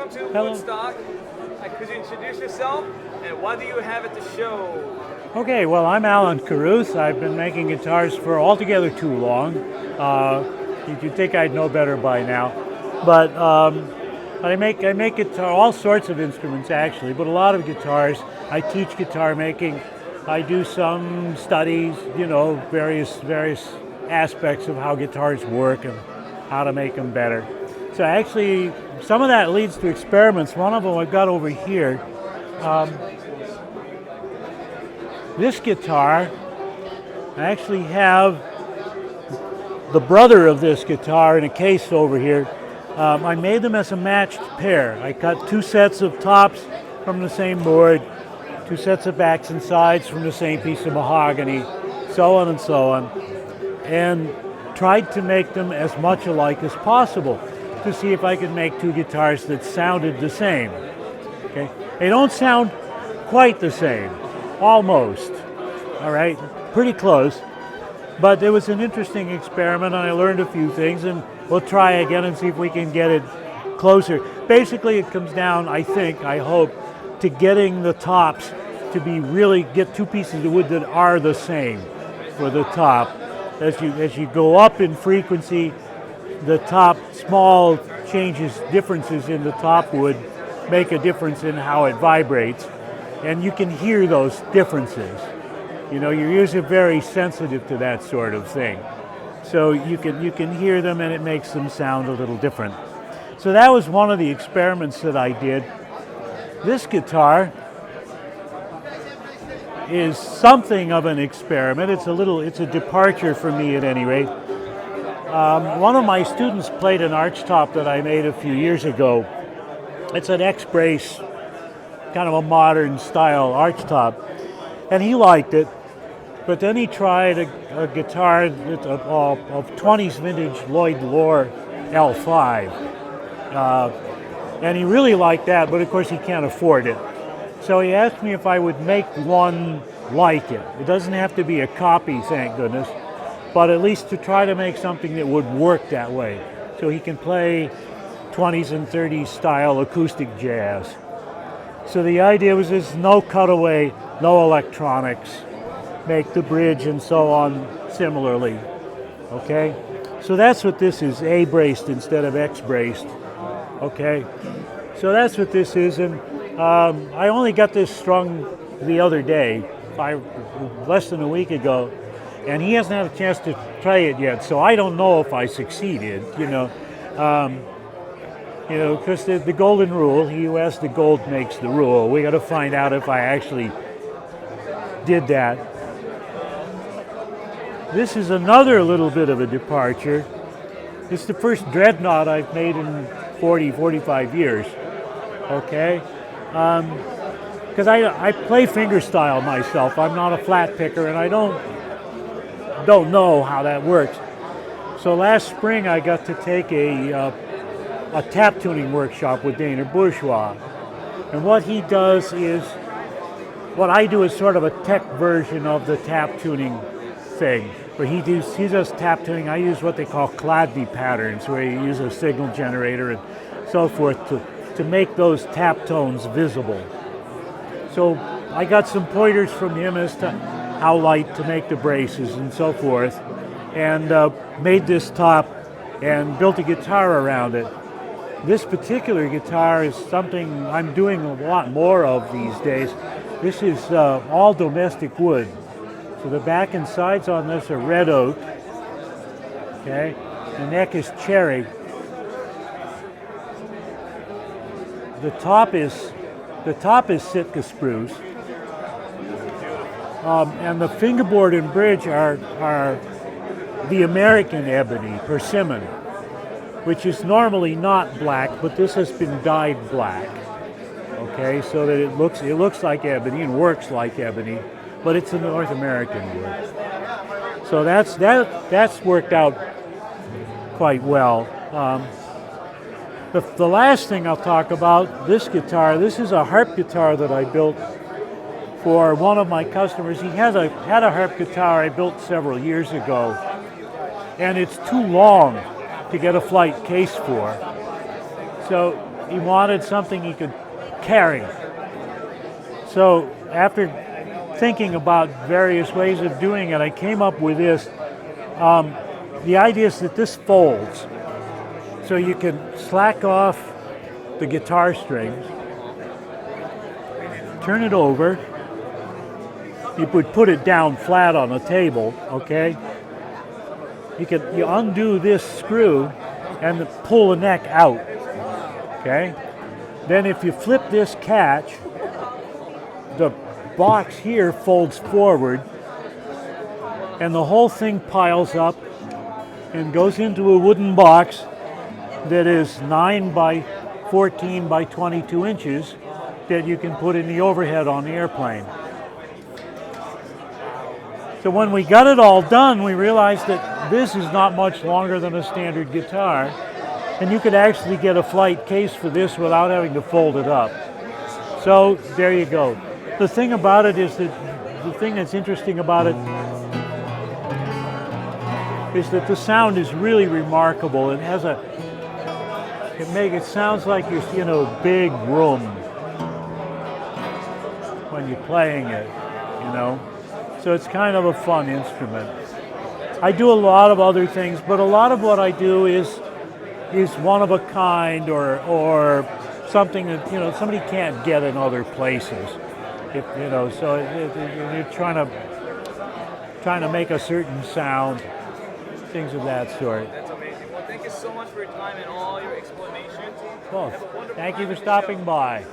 welcome to Woodstock. Could you introduce yourself and what do you have at the show? Okay, well, I'm Alan Carruth. I've been making guitars for altogether too long. You'd think I'd know better by now, but I make guitar, all sorts of instruments actually, but a lot of guitars. I teach guitar making. I do some studies, you know, various aspects of how guitars work and how to make them better. So actually, some of that leads to experiments. One of them I've got over here. This guitar, I actually have the brother of this guitar in a case over here. I made them as a matched pair. I cut two sets of tops from the same board, two sets of backs and sides from the same piece of mahogany, so on and so on, and tried to make them as much alike as possible to see if I could make two guitars that sounded the same. Okay, they don't sound quite the same, almost. All right, pretty close. But it was an interesting experiment, and I learned a few things, and we'll try again and see if we can get it closer. Basically, it comes down, I think, I hope, to getting the tops to be really, get two pieces of wood that are the same for the top. As you go up in frequency, the top small changes, differences in the top wood make a difference in how it vibrates, and you can hear those differences. You know, your ears are very sensitive to that sort of thing. So you can hear them and it makes them sound a little different. So that was one of the experiments that I did. This guitar is something of an experiment. It's a departure for me at any rate. One of my students played an archtop that I made a few years ago. It's an X-brace, kind of a modern style archtop, and he liked it. But then he tried a guitar of 20s vintage Lloyd Loar L5, and he really liked that, but of course he can't afford it. So he asked me if I would make one like it. It doesn't have to be a copy, thank goodness, but at least to try to make something that would work that way, so he can play 20s and 30s style acoustic jazz. So the idea was there's no cutaway, no electronics, make the bridge and so on similarly, okay? So that's what this is, A-braced instead of X-braced, okay? So that's what this is, and I only got this strung the other day, less than a week ago, and he hasn't had a chance to try it yet, so I don't know if I succeeded, you know, because the golden rule, he who has the gold makes the rule. We got to find out if I actually did that. This is another little bit of a departure. It's the first Dreadnought I've made in 45 years, okay? Because I play fingerstyle myself. I'm not a flat picker, and I don't know how that works. So last spring I got to take a tap tuning workshop with Dana Bourgeois. And what he does is, what I do is sort of a tech version of the tap tuning thing. Where he does tap tuning. I use what they call Chladni patterns, where you use a signal generator and so forth to make those tap tones visible. So I got some pointers from him as to how light to make the braces and so forth, and made this top and built a guitar around it. This particular guitar is something I'm doing a lot more of these days. This is all domestic wood. So the back and sides on this are red oak, okay? The neck is cherry. The top is Sitka spruce. And the fingerboard and bridge are the American ebony, persimmon, which is normally not black, but this has been dyed black, okay? So that it looks like ebony and works like ebony, but it's a North American wood. So that's worked out quite well. The last thing I'll talk about, this guitar, this is a harp guitar that I built for one of my customers. He had a harp guitar I built several years ago, and it's too long to get a flight case for. So he wanted something he could carry. So after thinking about various ways of doing it, I came up with this. The idea is that this folds, so you can slack off the guitar strings, turn it over. You would put it down flat on the table, okay? You undo this screw and pull the neck out, okay? Then if you flip this catch, the box here folds forward and the whole thing piles up and goes into a wooden box that is 9 by 14 by 22 inches that you can put in the overhead on the airplane. So when we got it all done, we realized that this is not much longer than a standard guitar, and you could actually get a flight case for this without having to fold it up. So there you go. The thing about it is that the thing that's interesting about it is that the sound is really remarkable. It has it sounds like you're in a big room when you're playing it, you know. So it's kind of a fun instrument. I do a lot of other things, but a lot of what I do is one of a kind or something that, you know, somebody can't get in other places. You know, so you're trying to make a certain sound, things of that sort. That's amazing. Well, thank you so much for your time and all your explanations. Well, thank you for stopping by.